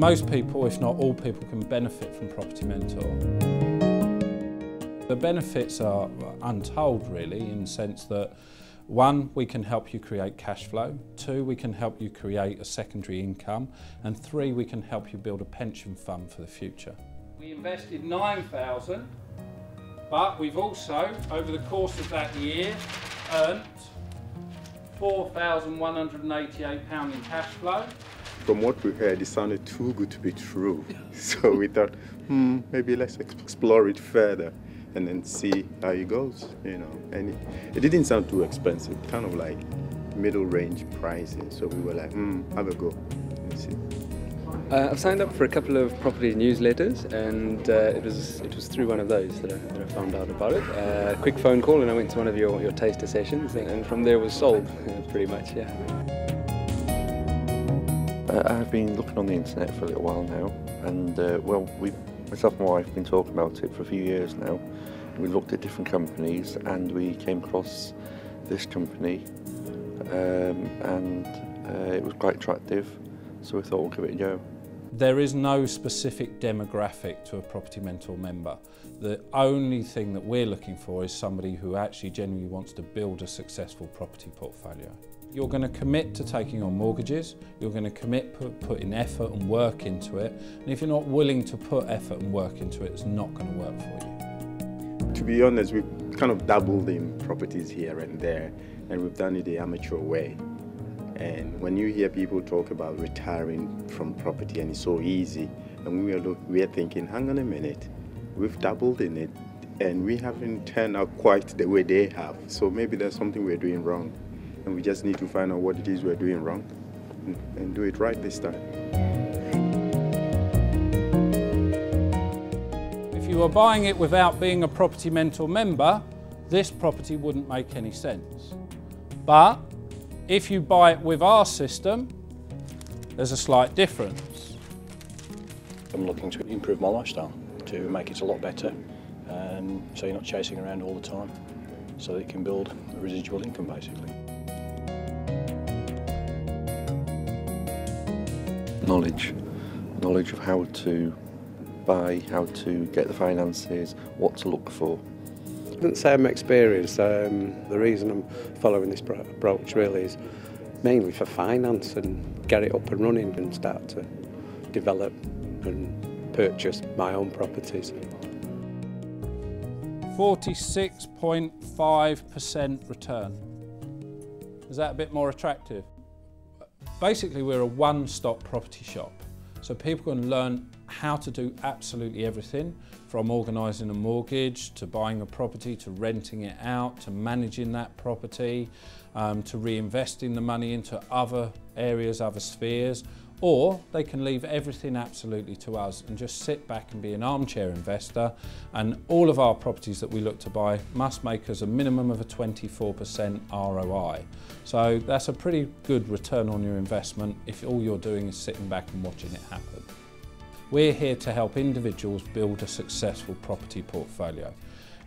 most people, if not all people, can benefit from Property Mentor. The benefits are untold really, in the sense that 1, we can help you create cash flow, 2, we can help you create a secondary income, and 3, we can help you build a pension fund for the future. We invested $9,000, but we've also, over the course of that year, earned £4,188 in cash flow. From what we heard, it sounded too good to be true. So we thought, maybe let's explore it further and then see how it goes, you know. And it didn't sound too expensive, kind of like middle range pricing. So we were like, have a go. Let's see. I've signed up for a couple of property newsletters, and it was through one of those that I found out about it. A quick phone call, and I went to one of your taster sessions, and from there was sold, pretty much, yeah. I've been looking on the internet for a little while now, and well, myself and my wife have been talking about it for a few years now. We looked at different companies, and we came across this company, and it was quite attractive, so we thought we'll give it a go. There is no specific demographic to a Property Mentor member. The only thing that we're looking for is somebody who actually genuinely wants to build a successful property portfolio. You're going to commit to taking on mortgages, you're going to commit putting effort and work into it, and if you're not willing to put effort and work into it, it's not going to work for you. To be honest, we've kind of dabbled in properties here and there, and we've done it the amateur way. And when you hear people talk about retiring from property and it's so easy, and we are thinking, hang on a minute, we've dabbled in it and we haven't turned out quite the way they have. So maybe there's something we're doing wrong, and we just need to find out what it is we're doing wrong and do it right this time. If you were buying it without being a Property Mentor member, this property wouldn't make any sense. But if you buy it with our system, there's a slight difference. I'm looking to improve my lifestyle, to make it a lot better, so you're not chasing around all the time, so that you can build a residual income basically. Knowledge of how to buy, how to get the finances, what to look for. I wouldn't say I'm experienced. The reason I'm following this approach really is mainly for finance and get it up and running and start to develop and purchase my own properties. 46.5% return. Is that a bit more attractive? Basically, we're a one-stop property shop. So people can learn how to do absolutely everything, from organising a mortgage, to buying a property, to renting it out, to managing that property, to reinvesting the money into other areas, other spheres, or they can leave everything absolutely to us and just sit back and be an armchair investor, and all of our properties that we look to buy must make us a minimum of a 24% ROI. So that's a pretty good return on your investment if all you're doing is sitting back and watching it happen. We're here to help individuals build a successful property portfolio.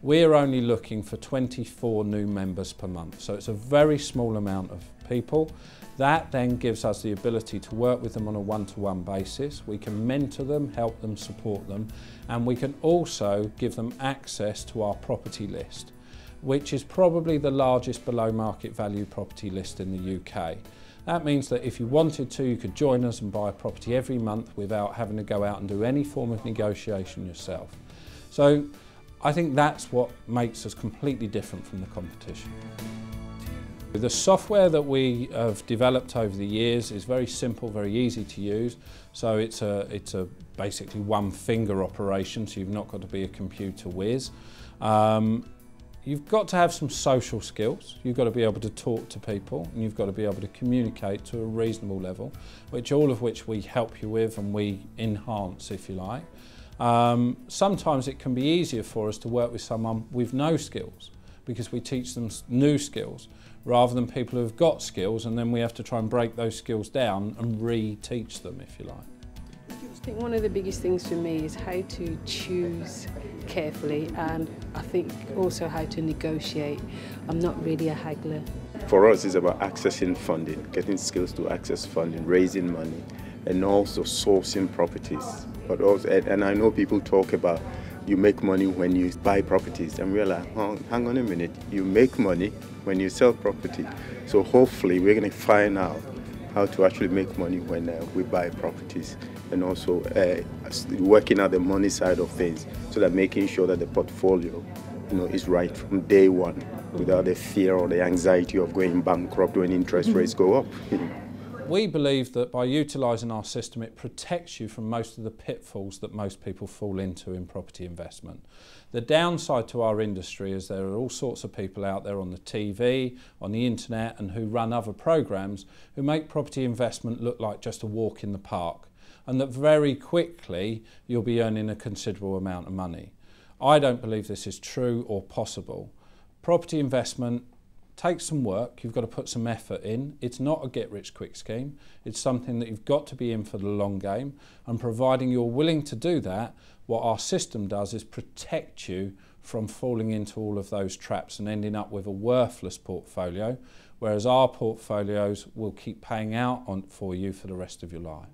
We're only looking for 24 new members per month, so it's a very small amount of people. That then gives us the ability to work with them on a one-to-one basis. We can mentor them, help them, support them, and we can also give them access to our property list, which is probably the largest below market value property list in the UK. That means that if you wanted to, you could join us and buy a property every month without having to go out and do any form of negotiation yourself. So I think that's what makes us completely different from the competition. The software that we have developed over the years is very simple, very easy to use. So it's a basically one finger operation, so you've not got to be a computer whiz. You've got to have some social skills. You've got to be able to talk to people, and you've got to be able to communicate to a reasonable level, all of which we help you with and we enhance, if you like. Sometimes it can be easier for us to work with someone with no skills, because we teach them new skills rather than people who've got skills, and then we have to try and break those skills down and re-teach them, if you like. I think one of the biggest things for me is how to choose carefully, and I think also how to negotiate. I'm not really a haggler. For us, it's about accessing funding, getting skills to access funding, raising money, and also sourcing properties. But also, and I know people talk about you make money when you buy properties, and we're like, oh, hang on a minute, you make money when you sell property. So hopefully we're going to find out how to actually make money when we buy properties, and also working out the money side of things, so that making sure that the portfolio, is right from day one, without the fear or the anxiety of going bankrupt when interest rates go up. We believe that by utilising our system, it protects you from most of the pitfalls that most people fall into in property investment. The downside to our industry is there are all sorts of people out there on the TV, on the internet, and who run other programmes who make property investment look like just a walk in the park, and that very quickly you'll be earning a considerable amount of money. I don't believe this is true or possible. Property investment takes some work, you've got to put some effort in. It's not a get-rich-quick scheme. It's something that you've got to be in for the long game, and providing you're willing to do that, what our system does is protect you from falling into all of those traps and ending up with a worthless portfolio, whereas our portfolios will keep paying out for you for the rest of your life.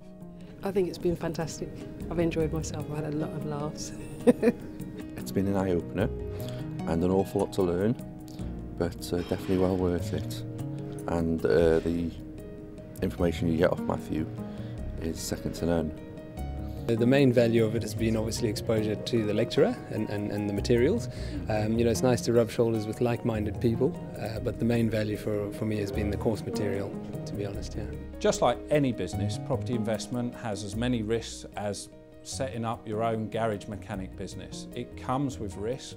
I think it's been fantastic. I've enjoyed myself, I've had a lot of laughs. It's been an eye-opener and an awful lot to learn, but definitely well worth it. And the information you get off Matthew is second to none. The main value of it has been obviously exposure to the lecturer and the materials. It's nice to rub shoulders with like-minded people, but the main value for me has been the course material, to be honest, yeah. Just like any business, property investment has as many risks as setting up your own garage mechanic business. It comes with risk,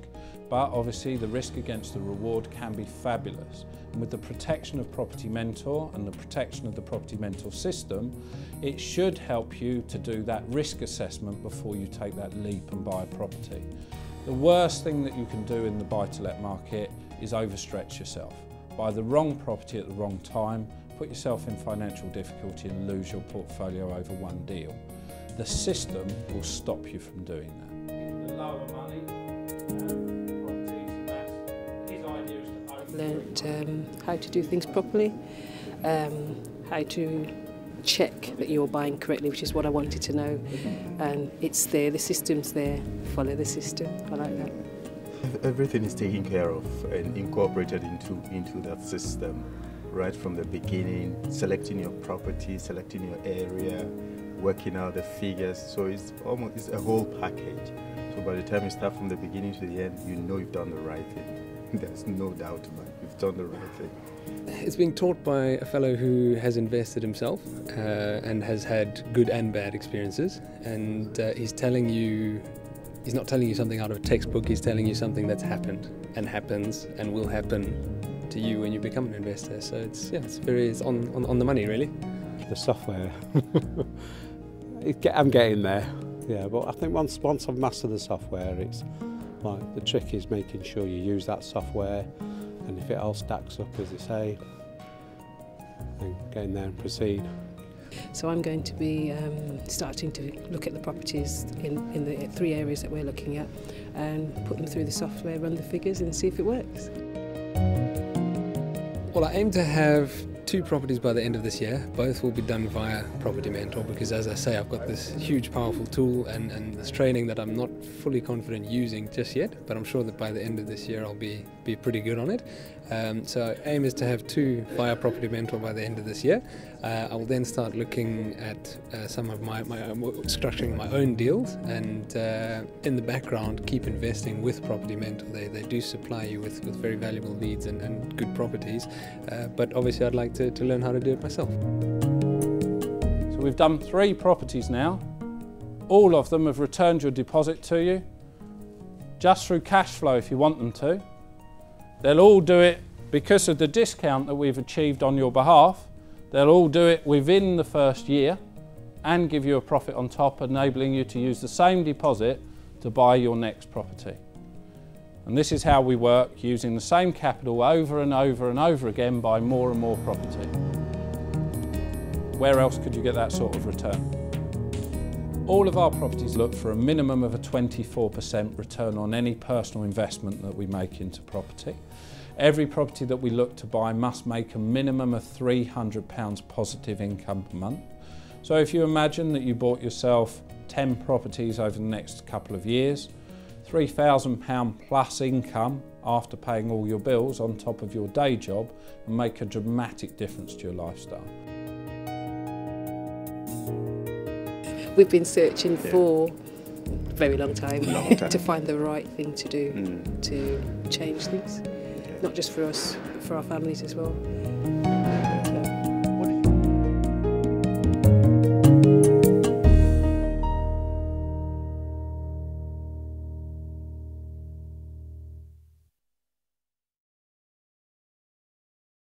but obviously the risk against the reward can be fabulous. And with the protection of Property Mentor and the protection of the Property Mentor system, it should help you to do that risk assessment before you take that leap and buy a property. The worst thing that you can do in the buy-to-let market is overstretch yourself. Buy the wrong property at the wrong time, put yourself in financial difficulty and lose your portfolio over one deal. The system will stop you from doing that. The lower money properties, that's his idea is to I've learnt how to do things properly, how to check that you're buying correctly, which is what I wanted to know. And it's there, the system's there, follow the system. I like that. Everything is taken care of and incorporated into that system, right from the beginning, selecting your property, selecting your area, working out the figures. So it's a whole package. So by the time you start from the beginning to the end, you know you've done the right thing. There's no doubt about it. You've done the right thing. It's being taught by a fellow who has invested himself and has had good and bad experiences, and he's not telling you something out of a textbook, he's telling you something that's happened and happens and will happen to you when you become an investor. So it's on the money, really. The software, I'm getting there, yeah, but I think once I've mastered the software, it's like the trick is making sure you use that software, and if it all stacks up as they say, then get in there and proceed. So I'm going to be starting to look at the properties in the 3 areas that we're looking at and put them through the software, run the figures and see if it works. Well, I aim to have 2 properties by the end of this year. Both will be done via Property Mentor because, as I say, I've got this huge powerful tool and this training that I'm not fully confident using just yet, but I'm sure that by the end of this year I'll be pretty good on it. So aim is to have 2 via Property Mentor by the end of this year. I will then start looking at some of my structuring my own deals, and in the background keep investing with Property Mentor. They do supply you with very valuable leads and good properties, but obviously I'd like to learn how to do it myself. So we've done 3 properties now. All of them have returned your deposit to you, just through cash flow if you want them to. They'll all do it because of the discount that we've achieved on your behalf. They'll all do it within the first year and give you a profit on top, enabling you to use the same deposit to buy your next property. And this is how we work, using the same capital over and over and over again, buy more and more property. Where else could you get that sort of return? All of our properties look for a minimum of a 24% return on any personal investment that we make into property. Every property that we look to buy must make a minimum of £300 positive income per month. So if you imagine that you bought yourself 10 properties over the next couple of years, £3,000 plus income after paying all your bills on top of your day job, and make a dramatic difference to your lifestyle. We've been searching for a very long time to find the right thing to do to change things, not just for us, but for our families as well.